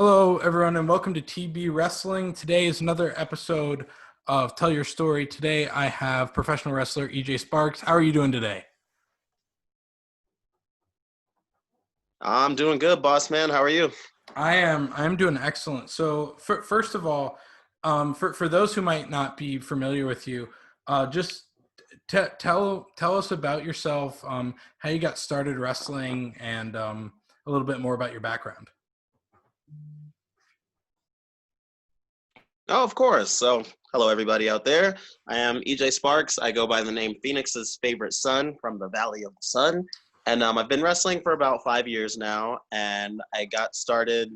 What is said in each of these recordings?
Hello, everyone, and welcome to TB Wrestling. Today is another episode of Tell Your Story. Today, I have professional wrestler EJ Sparks. How are you doing today? I'm doing good, boss man. How are you? I'm doing excellent. So, first of all, for those who might not be familiar with you, just tell us about yourself, how you got started wrestling, and a little bit more about your background. Oh, of course. So, hello, everybody out there. I am EJ Sparks. I go by the name Phoenix's favorite son from the Valley of the Sun. And I've been wrestling for about 5 years now. And I got started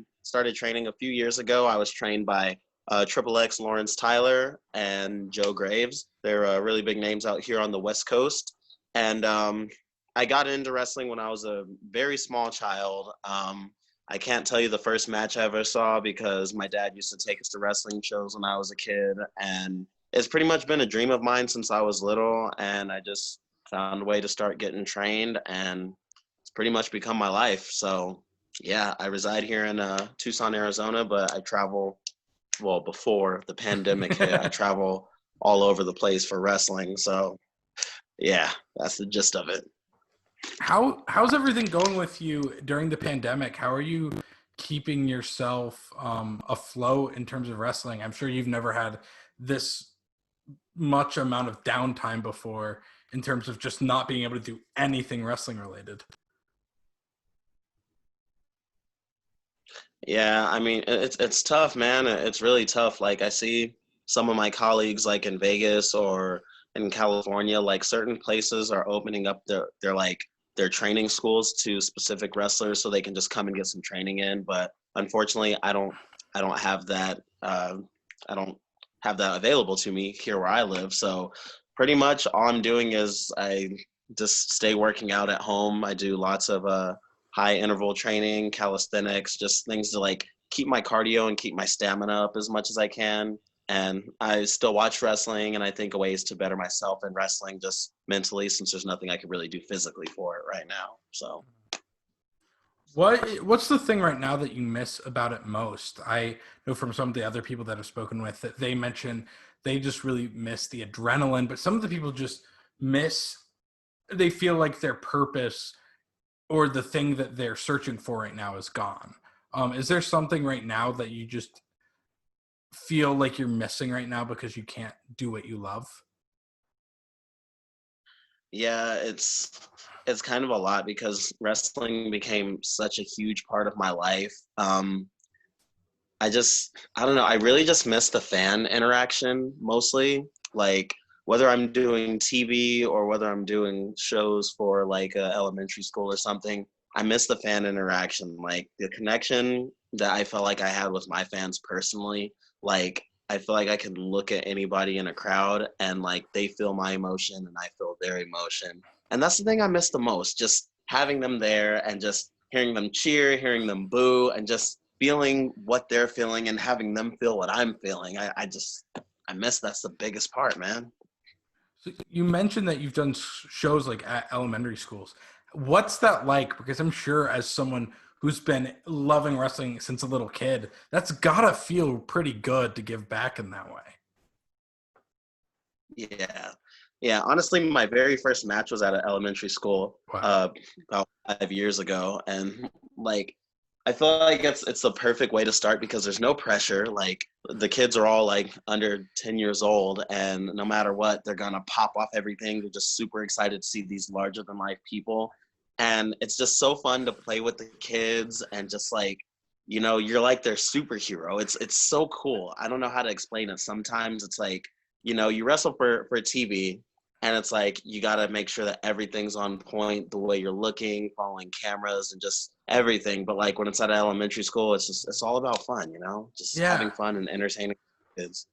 training a few years ago. I was trained by Triple X Lawrence Tyler and Joe Graves. They're really big names out here on the West Coast. And I got into wrestling when I was a very small child. I can't tell you the first match I ever saw because my dad used to take us to wrestling shows when I was a kid. And it's pretty much been a dream of mine since I was little. And I just found a way to start getting trained, and it's pretty much become my life. So, yeah, I reside here in Tucson, Arizona, but I travel, well, before the pandemic hit, I travel all over the place for wrestling. So, yeah, that's the gist of it. How's everything going with you during the pandemic? How are you keeping yourself afloat in terms of wrestling? I'm sure you've never had this much amount of downtime before in terms of just not being able to do anything wrestling related. Yeah, I mean, it's tough, man. It's really tough. Like I see some of my colleagues like in Vegas or in California, like certain places are opening up their training schools to specific wrestlers so they can just come and get some training in. But unfortunately, I don't have that I don't have that available to me here where I live. So pretty much all I'm doing is I just stay working out at home. I do lots of high interval training, calisthenics, just things to like keep my cardio and keep my stamina up as much as I can. And I still watch wrestling, and I think of ways to better myself in wrestling just mentally, since there's nothing I can really do physically for it right now. So, What's the thing right now that you miss about it most? I know from some of the other people that I've spoken with that they mention they just really miss the adrenaline, but some of the people just miss they feel like their purpose or the thing that they're searching for right now is gone. Is there something right now that you just feel like you're missing right now because you can't do what you love? yeah, it's kind of a lot because wrestling became such a huge part of my life. I don't know, I really just miss the fan interaction mostly. Like whether I'm doing TV or whether I'm doing shows for like a elementary school or something, I miss the fan interaction, like the connection that I felt like I had with my fans personally. Like I feel like I can look at anybody in a crowd and like they feel my emotion and I feel their emotion. And that's the thing I miss the most, just having them there and just hearing them cheer, hearing them boo, and just feeling what they're feeling and having them feel what I'm feeling. I miss that's the biggest part, man. So you mentioned that you've done shows like at elementary schools. What's that like? Because I'm sure as someone who's been loving wrestling since a little kid, that's gotta feel pretty good to give back in that way. Yeah. Yeah, honestly, my very first match was at an elementary school Wow. about 5 years ago, and like I feel like it's the perfect way to start because there's no pressure. Like the kids are all like under 10 years old, and no matter what, they're gonna pop off everything. They're just super excited to see these larger than life people, and it's just so fun to play with the kids and just like you're like their superhero. It's so cool. I don't know how to explain it. Sometimes it's like you wrestle for TV, and it's like you got to make sure that everything's on point, the way you're looking, following cameras, and just everything. But like when it's at elementary school, it's all about fun, just Yeah. having fun and entertaining kids.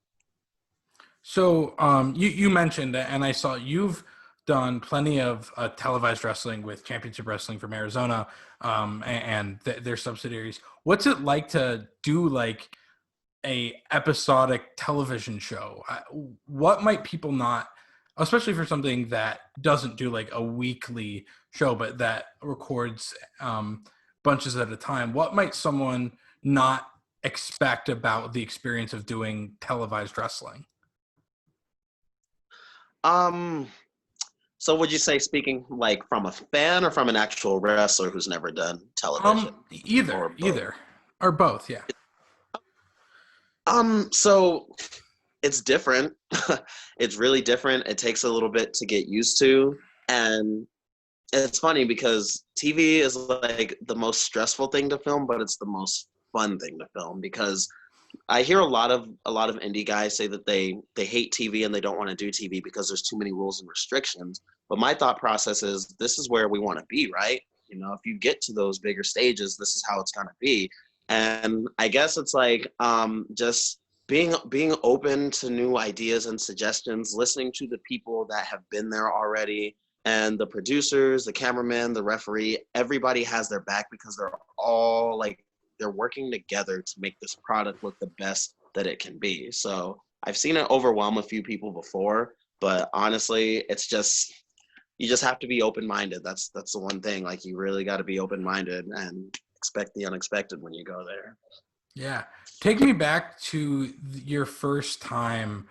So you mentioned, and I saw you've done plenty of televised wrestling with Championship Wrestling from Arizona and their subsidiaries. What's it like to do like a episodic television show? What might people not, especially for something that doesn't do like a weekly show, but that records bunches at a time? What might someone not expect about the experience of doing televised wrestling? Um, so would you say speaking like from a fan or from an actual wrestler who's never done television Either, or both? either, or both. Yeah. So it's different. It's really different. It takes a little bit to get used to. And it's funny because TV is like the most stressful thing to film, but it's the most fun thing to film because I hear a lot of indie guys say that they hate TV and they don't want to do TV because there's too many rules and restrictions. But my thought process is this is where we want to be, right? You know, if you get to those bigger stages, this is how it's gonna be. And I guess it's like just being open to new ideas and suggestions, listening to the people that have been there already, and the producers, the cameraman, the referee, everybody has their back because they're all like they're working together to make this product look the best that it can be. So I've seen it overwhelm a few people before, but honestly, it's just you just have to be open-minded. That's the one thing. Like you really got to be open-minded and expect the unexpected when you go there. Yeah. Take me back to your first time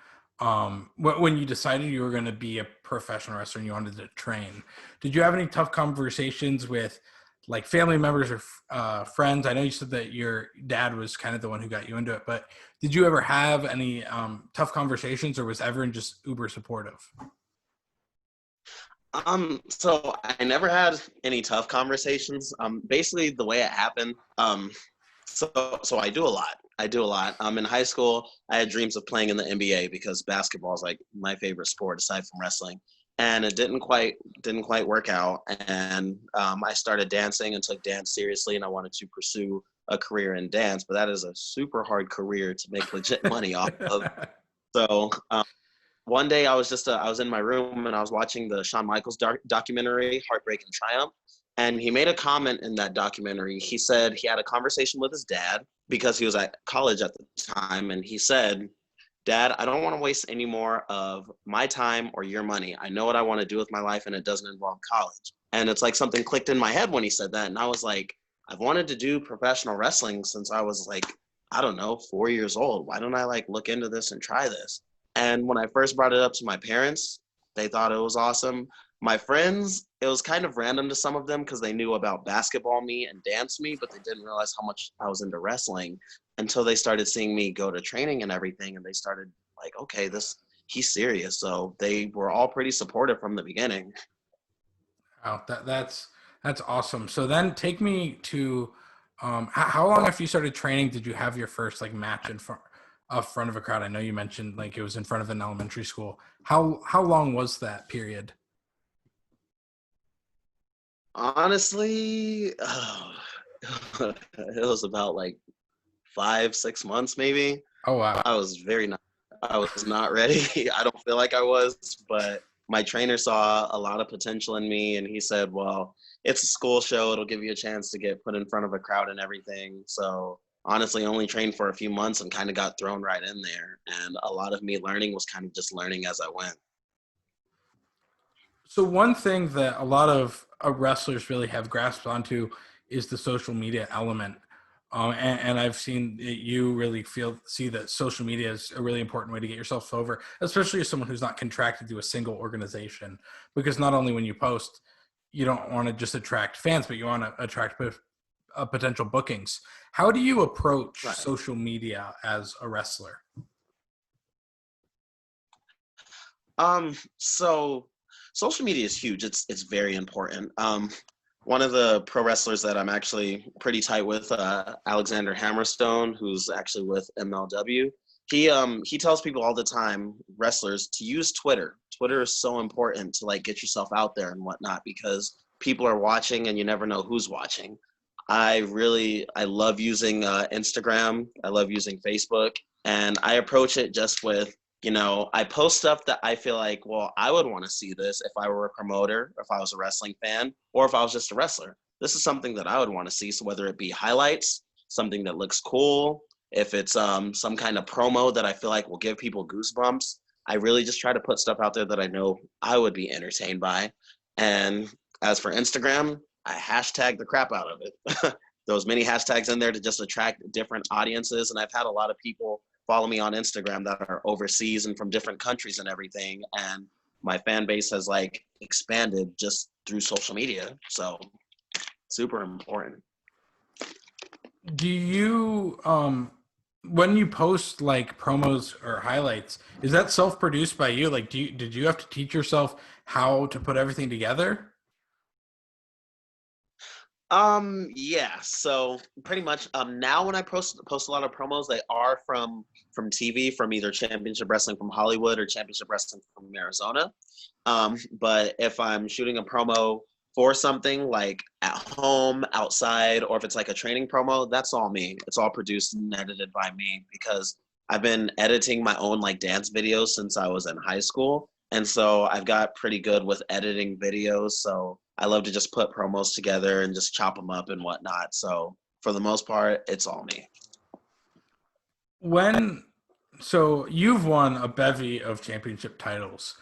when you decided you were going to be a professional wrestler and you wanted to train. Did you have any tough conversations with like family members or friends? I know you said that your dad was kind of the one who got you into it, but did you ever have any tough conversations, or was everyone just uber supportive? So I never had any tough conversations. Basically the way it happened, so I do a lot. I do a lot. In high school, I had dreams of playing in the NBA because basketball is like my favorite sport aside from wrestling. And it didn't quite work out. And I started dancing and took dance seriously, and I wanted to pursue a career in dance. But that is a super hard career to make legit money off of. So one day I was in my room and I was watching the Shawn Michaels documentary, Heartbreak and Triumph. And he made a comment in that documentary. He said he had a conversation with his dad because he was at college at the time. And he said, Dad, I don't want to waste any more of my time or your money. I know what I want to do with my life and it doesn't involve college. And it's like something clicked in my head when he said that. And I was like, I've wanted to do professional wrestling since I was like, I don't know, 4 years old. Why don't I like look into this and try this? And when I first brought it up to my parents, they thought it was awesome. My friends, it was kind of random to some of them because they knew about basketball me and dance me, but they didn't realize how much I was into wrestling until they started seeing me go to training and everything. And they started like, okay, he's serious. So they were all pretty supportive from the beginning. Oh, that's awesome. So then take me to how long after you started training did you have your first like match in front of a crowd? I know you mentioned like it was in front of an elementary school. How long was that period? Honestly, it was about like 5, 6 months maybe. Oh wow. I was I was not ready. I don't feel like I was, but my trainer saw a lot of potential in me and he said, well, it's a school show. It'll give you a chance to get put in front of a crowd and everything. So honestly, only trained for a few months and kind of got thrown right in there. And a lot of me learning was kind of just learning as I went. So one thing that a lot of wrestlers really have grasped onto is the social media element. And I've seen that you really see that social media is a really important way to get yourself over, especially as someone who's not contracted to a single organization. Because not only when you post, you don't want to just attract fans, but you want to attract potential bookings. How do you approach Right. social media as a wrestler? So social media is huge. It's very important. One of the pro wrestlers that I'm actually pretty tight with, Alexander Hammerstone, who's actually with MLW. He tells people all the time, wrestlers, to use Twitter. Twitter is so important to like get yourself out there and whatnot because people are watching and you never know who's watching. I love using Instagram. I love using Facebook, and I approach it just with I post stuff that I feel like, well, I would want to see this if I were a promoter, if I was a wrestling fan, or if I was just a wrestler. This is something that I would want to see. So whether it be highlights, something that looks cool, if it's some kind of promo that I feel like will give people goosebumps, I really just try to put stuff out there that I know I would be entertained by. And as for Instagram, I hashtag the crap out of it. those mini hashtags in there to just attract different audiences. And I've had a lot of people follow me on Instagram that are overseas and from different countries and everything. And my fan base has like expanded just through social media. So super important. Do you when you post like promos or highlights, is that self-produced by you? Like did you have to teach yourself how to put everything together? Yeah, so pretty much now when I post a lot of promos, they are from TV, from either Championship Wrestling from Hollywood or Championship Wrestling from Arizona. But if I'm shooting a promo for something like at home, outside, or if it's like a training promo, that's all me. It's all produced and edited by me because I've been editing my own like dance videos since I was in high school. And so I've got pretty good with editing videos. So I love to just put promos together and just chop them up and whatnot. So for the most part, it's all me. When so you've won a bevy of championship titles.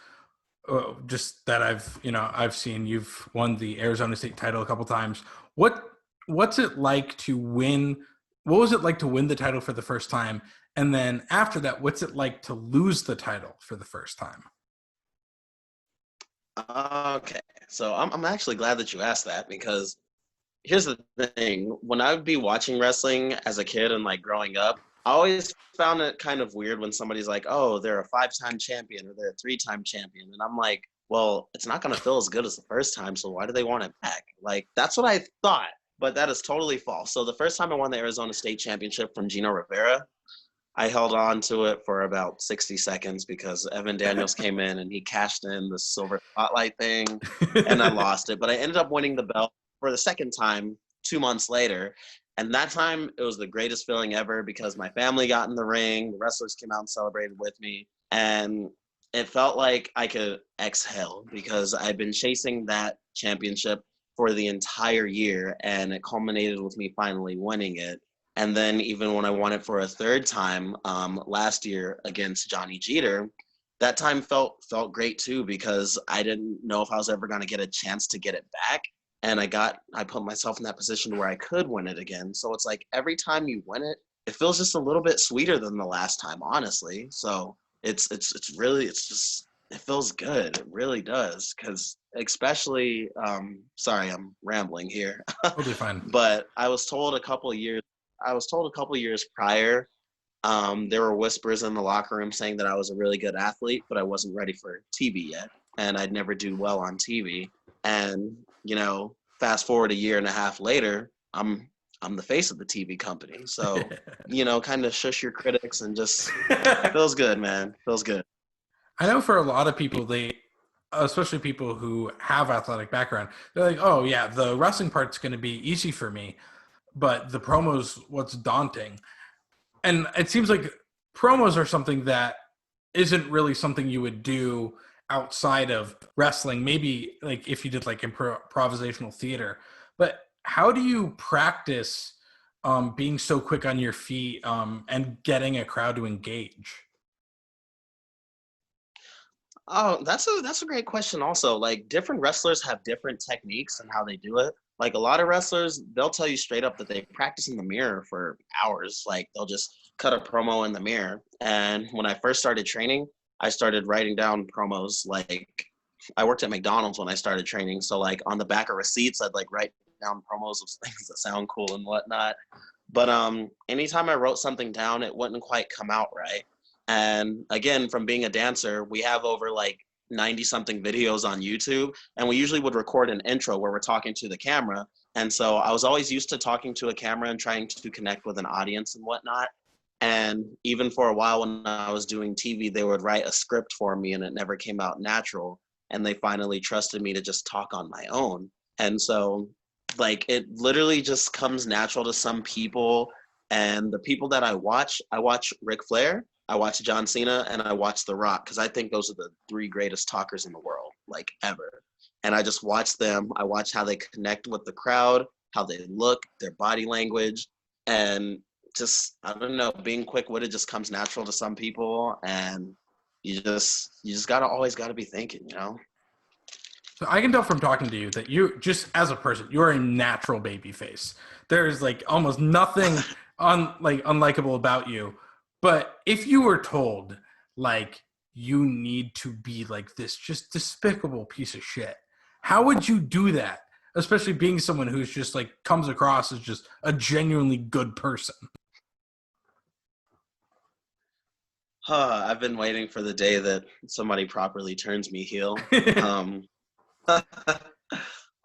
Just that I've seen you've won the Arizona State title a couple times. What what's it like to win? What was it like to win the title for the first time? And then after that, what's it like to lose the title for the first time? Okay, so I'm actually glad that you asked that because here's the thing. When I would be watching wrestling as a kid and like growing up, I always found it kind of weird when somebody's like, oh, they're a 5-time champion or they're a 3-time champion. And I'm like, well, it's not going to feel as good as the first time. So why do they want it back? Like, that's what I thought, but that is totally false. So the first time I won the Arizona State Championship from Gino Rivera, I held on to it for about 60 seconds because Evan Daniels came in and he cashed in the silver spotlight thing and I lost it. But I ended up winning the belt for the second time 2 months later. And that time it was the greatest feeling ever because my family got in the ring, the wrestlers came out and celebrated with me. And it felt like I could exhale because I'd been chasing that championship for the entire year and it culminated with me finally winning it. And then even when I won it for a third time last year against Johnny Jeter, that time felt great too because I didn't know if I was ever going to get a chance to get it back. And I put myself in that position where I could win it again. So it's like every time you win it, it feels just a little bit sweeter than the last time, honestly. So it's really it's just it feels good. It really does. Cause especially sorry, I'm rambling here. Totally fine. But I was told a couple years prior, there were whispers in the locker room saying that I was a really good athlete, but I wasn't ready for TV yet, and I'd never do well on TV. And fast forward a year and a half later, I'm the face of the TV company. So, kind of shush your critics and just feels good, man. Feels good. I know for a lot of people, especially people who have athletic background, they're like, "Oh yeah, the wrestling part's going to be easy for me, but the promos, what's daunting." And it seems like promos are something that isn't really something you would do outside of wrestling. Maybe like if you did like improvisational theater, but how do you practice being so quick on your feet and getting a crowd to engage? Oh, that's a great question also. Like different wrestlers have different techniques and how they do it. Like a lot of wrestlers, they'll tell you straight up that they practice in the mirror for hours. Like they'll just cut a promo in the mirror. And when I first started training, I started writing down promos. Like I worked at McDonald's when I started training. So like on the back of receipts, I'd like write down promos of things that sound cool and whatnot. But anytime I wrote something down, it wouldn't quite come out right. And again, from being a dancer, we have over like 90 something videos on YouTube. And we usually would record an intro where we're talking to the camera. And so I was always used to talking to a camera and trying to connect with an audience and whatnot. And even for a while when I was doing TV, they would write a script for me and it never came out natural. And they finally trusted me to just talk on my own. And so, like, it literally just comes natural to some people. And the people that I watch Ric Flair, I watch John Cena, and I watch The Rock because I think those are the three greatest talkers in the world, like ever. And I just watch them. I watch how they connect with the crowd, how they look, their body language, and just I don't know, being quick witted just comes natural to some people, and you just gotta always gotta be thinking. So I can tell from talking to you that you just as a person, you're a natural baby face. There's like almost nothing unlikable about you. But if you were told like you need to be like this just despicable piece of shit, how would you do that? Especially being someone who's just like comes across as just a genuinely good person. I've been waiting for the day that somebody properly turns me heel. Um,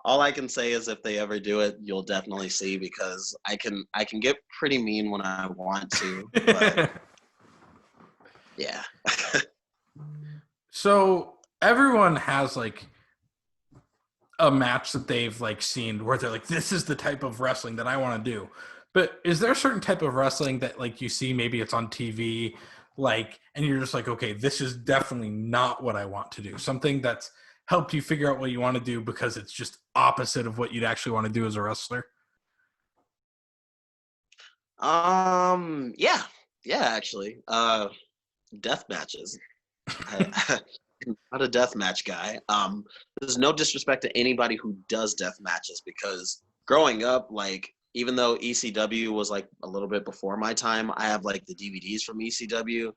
all I can say is if they ever do it, you'll definitely see because I can get pretty mean when I want to, but yeah. So everyone has like a match that they've like seen where they're like, this is the type of wrestling that I want to do. But is there a certain type of wrestling that like you see, maybe it's on TV, like, and you're just like, okay, this is definitely not what I want to do. Something that's helped you figure out what you want to do because it's just opposite of what you'd actually want to do as a wrestler. Yeah, yeah, actually. Death matches. I, I'm not a death match guy. There's no disrespect to anybody who does death matches because growing up, like even though ECW was like a little bit before my time, I have like the DVDs from ECW.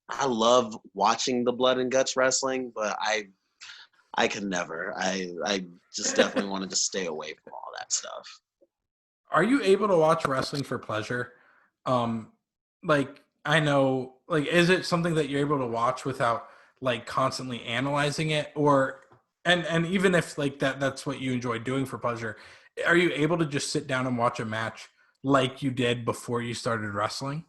I love watching the blood and guts wrestling, but I could never. I just definitely wanted to stay away from all that stuff. Are you able to watch wrestling for pleasure? Um, like I know, like, is it something that you're able to watch without like constantly analyzing it, or and even if like that's what you enjoy doing for pleasure, are you able to just sit down and watch a match like you did before you started wrestling?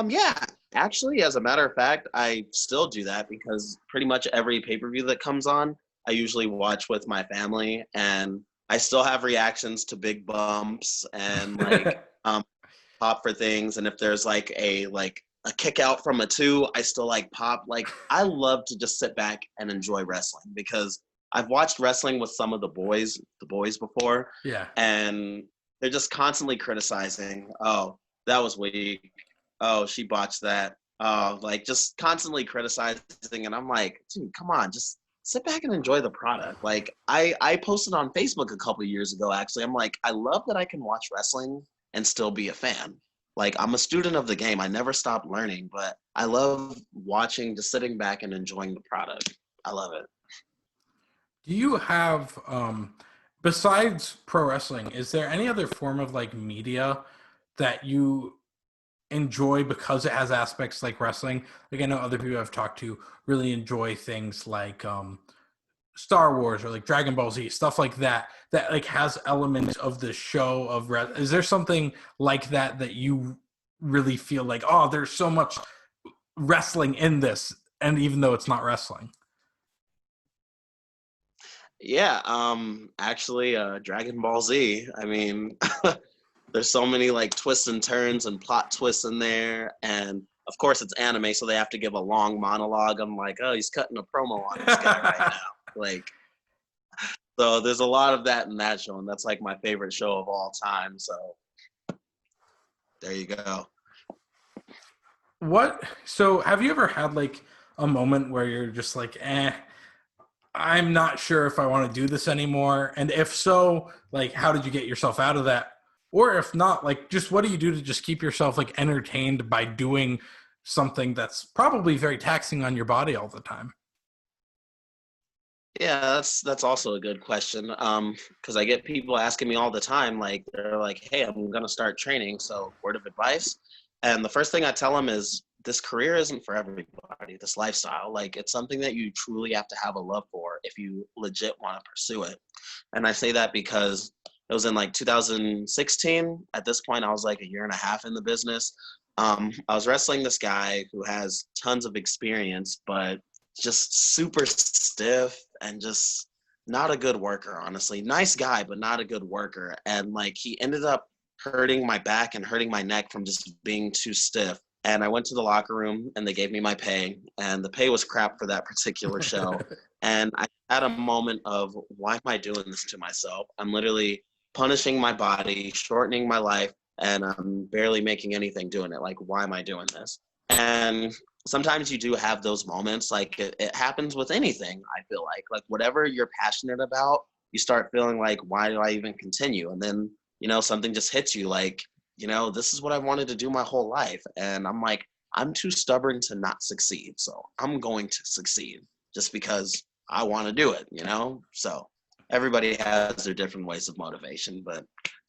Yeah, actually, as a matter of fact, I still do that because pretty much every pay-per-view that comes on, I usually watch with my family, and I still have reactions to big bumps and like pop for things. And if there's like a kick out from a two, I still like pop. Like I love to just sit back and enjoy wrestling because I've watched wrestling with some of the boys before, Yeah. and they're just constantly criticizing. Oh, that was weak. Oh, she botched that. Like just constantly criticizing, and I'm like, dude, come on, just sit back and enjoy the product. Like I posted on Facebook a couple of years ago. Actually, I'm like, I love that I can watch wrestling and still be a fan. Like I'm a student of the game. I never stop learning, but I love watching, just sitting back and enjoying the product. I love it. Do you have besides pro wrestling, is there any other form of like media that you enjoy because it has aspects like wrestling? Like I know other people I've talked to really enjoy things like Star Wars or like Dragon Ball Z, stuff like that, that like has elements of the show of is there something like that that you really feel like, oh, there's so much wrestling in this, and even though it's not wrestling? Yeah, actually, Dragon Ball Z. I mean, there's so many like twists and turns and plot twists in there, and of course it's anime, so they have to give a long monologue. I'm like, oh, he's cutting a promo on this guy right now. Like, so there's a lot of that in that show, and that's like my favorite show of all time. So there you go. What so have you ever had like a moment where you're just like, I'm not sure if I want to do this anymore? And if so, like, how did you get yourself out of that? Or if not, like, just what do you do to just keep yourself like entertained by doing something that's probably very taxing on your body all the time? Yeah, that's also a good question. Because I get people asking me all the time, like they're like, "Hey, I'm gonna start training, so word of advice." And the first thing I tell them is, this career isn't for everybody. This lifestyle, like, it's something that you truly have to have a love for if you legit want to pursue it. And I say that because it was in like 2016. At this point, I was like a year and a half in the business. I was wrestling this guy who has tons of experience, but just super stiff and just not a good worker, honestly. Nice guy, but not a good worker. And like he ended up hurting my back and hurting my neck from just being too stiff. And I went to the locker room and they gave me my pay, and the pay was crap for that particular show. And I had a moment of, why am I doing this to myself? I'm literally punishing my body, shortening my life, and I'm barely making anything doing it. Like, why am I doing this? And sometimes you do have those moments. Like it happens with anything. I feel like whatever you're passionate about, you start feeling like, why do I even continue? And then, something just hits you like, this is what I wanted to do my whole life. And I'm like, I'm too stubborn to not succeed. So I'm going to succeed just because I want to do it. So everybody has their different ways of motivation, but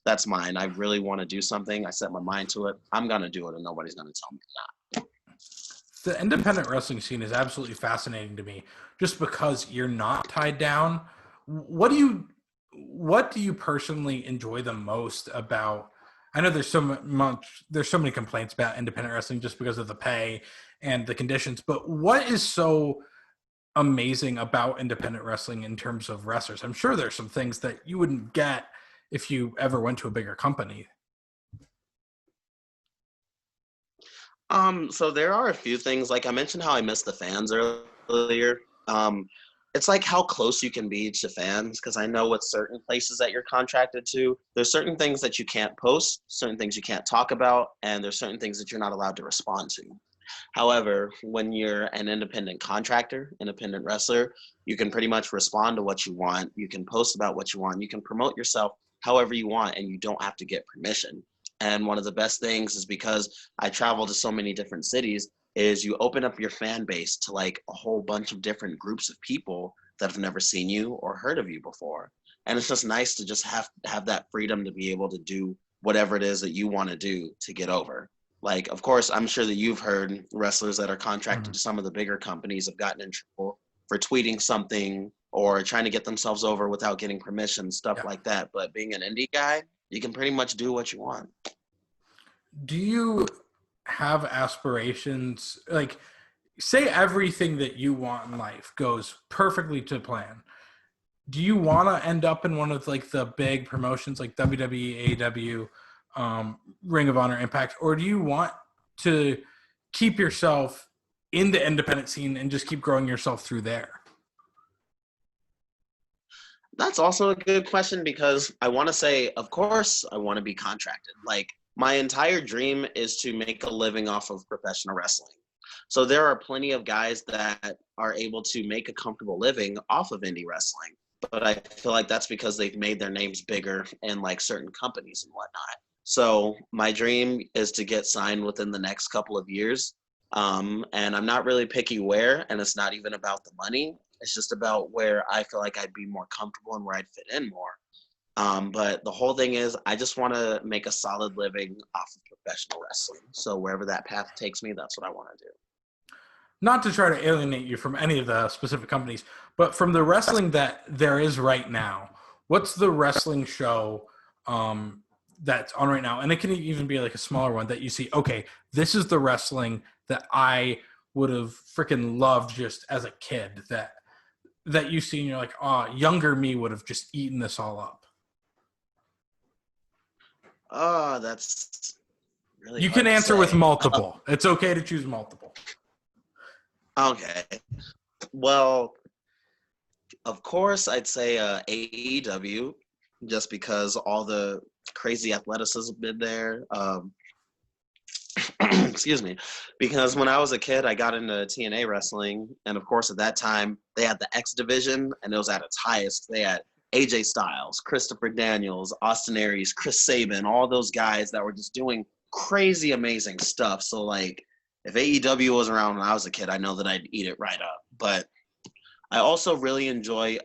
that's mine. I really want to do something. I set my mind to it. I'm going to do it, and nobody's going to tell me not. The independent wrestling scene is absolutely fascinating to me just because you're not tied down. What do you personally enjoy the most about? I know there's so many complaints about independent wrestling just because of the pay and the conditions, but what is so amazing about independent wrestling in terms of wrestlers? I'm sure there's some things that you wouldn't get if you ever went to a bigger company. So there are a few things. Like I mentioned how I miss the fans earlier. It's like how close you can be to fans, because I know with certain places that you're contracted to, there's certain things that you can't post, certain things you can't talk about, and there's certain things that you're not allowed to respond to. However, when you're an independent contractor, independent wrestler, you can pretty much respond to what you want. You can post about what you want. You can promote yourself however you want, and you don't have to get permission. And one of the best things is, because I travel to so many different cities, is you open up your fan base to like a whole bunch of different groups of people that have never seen you or heard of you before. And it's just nice to just have that freedom to be able to do whatever it is that you want to do to get over. Like, of course, I'm sure that you've heard wrestlers that are contracted to some of the bigger companies have gotten in trouble for tweeting something or trying to get themselves over without getting permission, stuff Yeah. like that. But being an indie guy, you can pretty much do what you want. Do you have aspirations? Like, say everything that you want in life goes perfectly to plan. Do you want to end up in one of like the big promotions like WWE, AEW, Ring of Honor, Impact, or do you want to keep yourself in the independent scene and just keep growing yourself through there? That's also a good question, because I want to say, of course, I want to be contracted. Like, my entire dream is to make a living off of professional wrestling. So there are plenty of guys that are able to make a comfortable living off of indie wrestling. But I feel like that's because they've made their names bigger in like certain companies and whatnot. So my dream is to get signed within the next couple of years. And I'm not really picky where, and it's not even about the money. It's just about where I feel like I'd be more comfortable and where I'd fit in more. But the whole thing is, I just want to make a solid living off of professional wrestling. So wherever that path takes me, that's what I want to do. Not to try to alienate you from any of the specific companies, but from the wrestling that there is right now, what's the wrestling show that's on right now? And it can even be like a smaller one that you see, okay, this is the wrestling that I would have freaking loved just as a kid, that you see and you're like, oh, younger me would have just eaten this all up. Oh, that's really You can hard to answer with say. multiple. It's okay to choose multiple. Okay. Well, of course, I'd say AEW, just because all the crazy athleticism been there. Excuse me. Because when I was a kid, I got into TNA wrestling. And of course, at that time, they had the X division, and it was at its highest. They had AJ Styles, Christopher Daniels, Austin Aries, Chris Sabin, all those guys that were just doing crazy, amazing stuff. So, like, if AEW was around when I was a kid, I know that I'd eat it right up. But I also really enjoy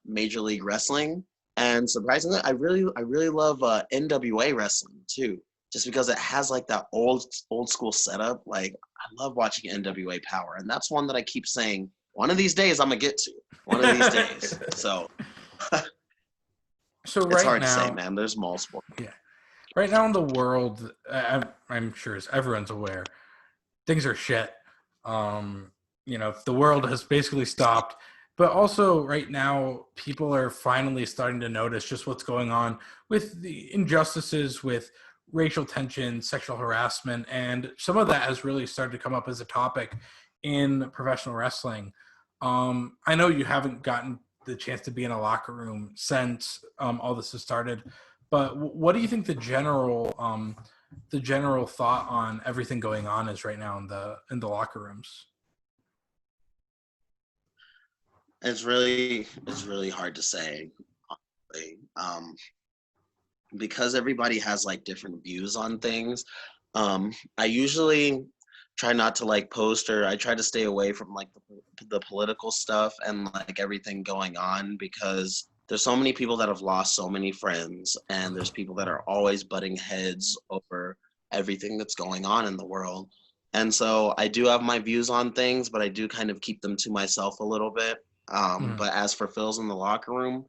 Major League Wrestling, and surprisingly, I really love NWA wrestling too, just because it has like that old school setup. Like, I love watching NWA Power, and that's one that I keep saying one of these days I'm gonna get to. One of these days. So So it's right hard to say, now, man. There's multiple. yeah, right now in the world, I'm sure as everyone's aware, things are shit. The world has basically stopped. But also, right now, people are finally starting to notice just what's going on with the injustices, with racial tension, sexual harassment, and some of that has really started to come up as a topic in professional wrestling. I know you haven't gotten the chance to be in a locker room since all this has started, but what do you think the general the general thought on everything going on is right now in the locker rooms? It's really hard to say, honestly. Because everybody has like different views on things. I usually try not to like post, or I try to stay away from like the political stuff and like everything going on, because there's so many people that have lost so many friends, and there's people that are always butting heads over everything that's going on in the world. And so I do have my views on things, but I do kind of keep them to myself a little bit. Mhm. But as for Phil's in the locker room,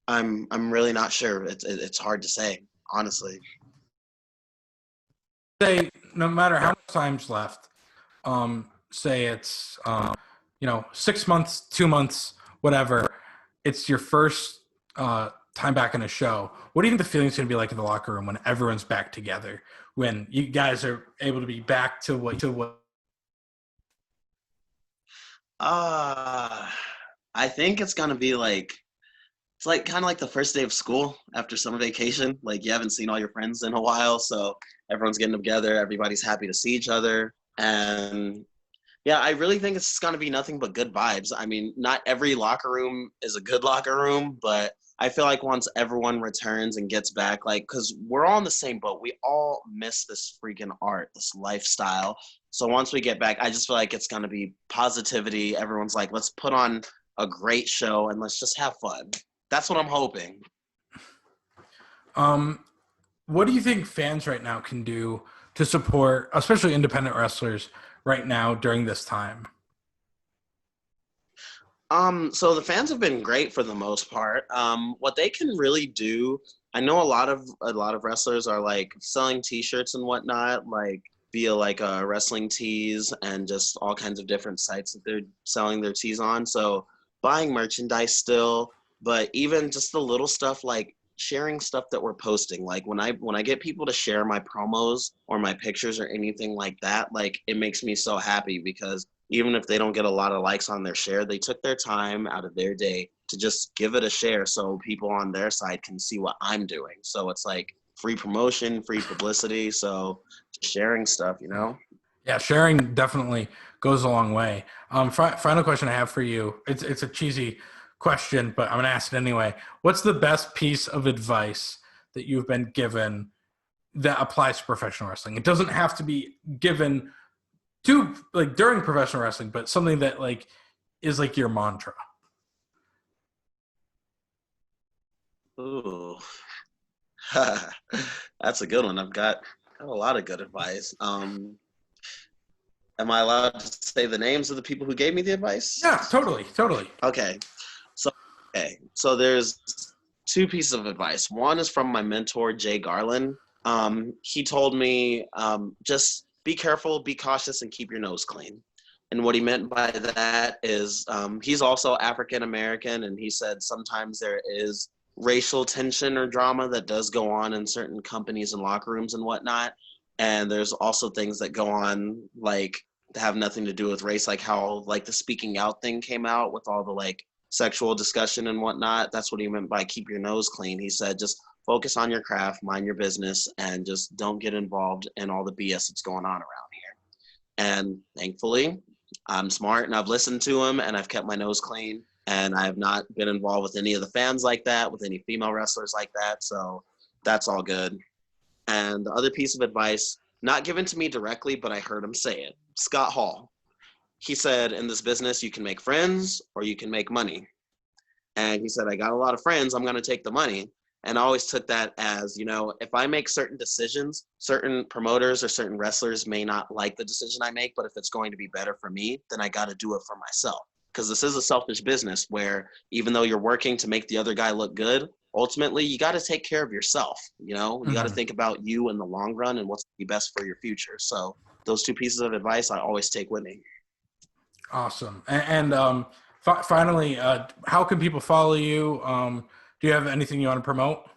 I'm really not sure. It's hard to say, honestly. Say no matter how much time's left, say it's 6 months, 2 months, whatever. It's your first time back in a show. What do you think the feeling's going to be like in the locker room when everyone's back together? When you guys are able to be back to what? Uh I think it's gonna be like, it's like kind of like the first day of school after summer vacation. Like you haven't seen all your friends in a while, so everyone's getting together. Everybody's happy to see each other, and yeah, I really think it's going to be nothing but good vibes. I mean, not every locker room is a good locker room, but I feel like once everyone returns and gets back, like, because we're all in the same boat. We all miss this freaking art, this lifestyle. So once we get back, I just feel like it's going to be positivity. Everyone's like, let's put on a great show and let's just have fun. That's what I'm hoping. Um, what do you think fans right now can do to support, especially independent wrestlers, right now during this time? So the fans have been great for the most part. What they can really do, I know a lot of wrestlers are like selling T-shirts and whatnot, like via like wrestling tees and just all kinds of different sites that they're selling their tees on. So buying merchandise still, but even just the little stuff like sharing stuff that we're posting. Like when I get people to share my promos or my pictures or anything like that, like it makes me so happy, because even if they don't get a lot of likes on their share, they took their time out of their day to just give it a share so people on their side can see what I'm doing. So it's like free promotion, free publicity. So sharing stuff, you know? Yeah, sharing definitely goes a long way. Final question I have for you. It's a cheesy question, but I'm gonna ask it anyway. What's the best piece of advice that you've been given that applies to professional wrestling? It doesn't have to be given to like during professional wrestling, but something that like is like your mantra. Ooh, that's a good one. I've got a lot of good advice. Am I allowed to say the names of the people who gave me the Yeah, advice? totally, totally. Okay. So so there's two pieces of advice. One is from my mentor, Jay Garland. He told me, just be careful, be cautious, and keep your nose clean. And what he meant by that is, he's also African American, and he said sometimes there is racial tension or drama that does go on in certain companies and locker rooms and whatnot. And there's also things that go on like have nothing to do with race, like how like the speaking out thing came out with all the like sexual discussion and whatnot. That's what he meant by keep your nose clean. He said just focus on your craft, mind your business, and just don't get involved in all the BS that's going on around here. And thankfully, I'm smart and I've listened to him and I've kept my nose clean. And I have not been involved with any of the fans like that, with any female wrestlers like that. So that's all good. And the other piece of advice, not given to me directly, but I heard him say it, Scott Hall. He said, in this business, you can make friends or you can make money. And he said, I got a lot of friends, I'm going to take the money. And I always took that as, if I make certain decisions, certain promoters or certain wrestlers may not like the decision I make, but if it's going to be better for me, then I got to do it for myself. Because this is a selfish business where even though you're working to make the other guy look good, ultimately you got to take care of yourself. You got to Mhm. think about you in the long run and what's be best for your future. So those two pieces of advice I always take with me. Awesome. Finally, how can people follow you? Do you have anything you want to promote?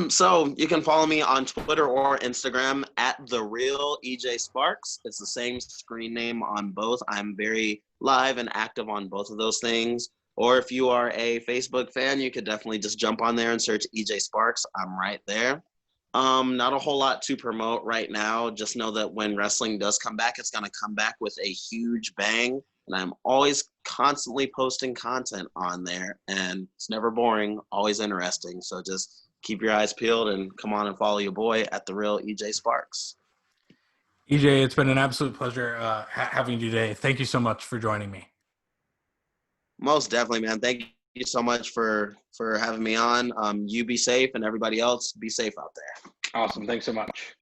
So you can follow me on Twitter or Instagram at the real EJ Sparks. It's the same screen name on both. I'm very live and active on both of those things. Or if you are a Facebook fan, you could definitely just jump on there and search EJ Sparks. I'm right there. Not a whole lot to promote right now. Just know that when wrestling does come back, it's gonna come back with a huge bang. And I'm always constantly posting content on there, and it's never boring, always interesting. So just keep your eyes peeled and come on and follow your boy at the real EJ Sparks. EJ, it's been an absolute pleasure having you today. Thank you so much for joining me. Most definitely, man. Thank you so much for having me on. You be safe, and everybody else be safe out there. Awesome. Thanks so much.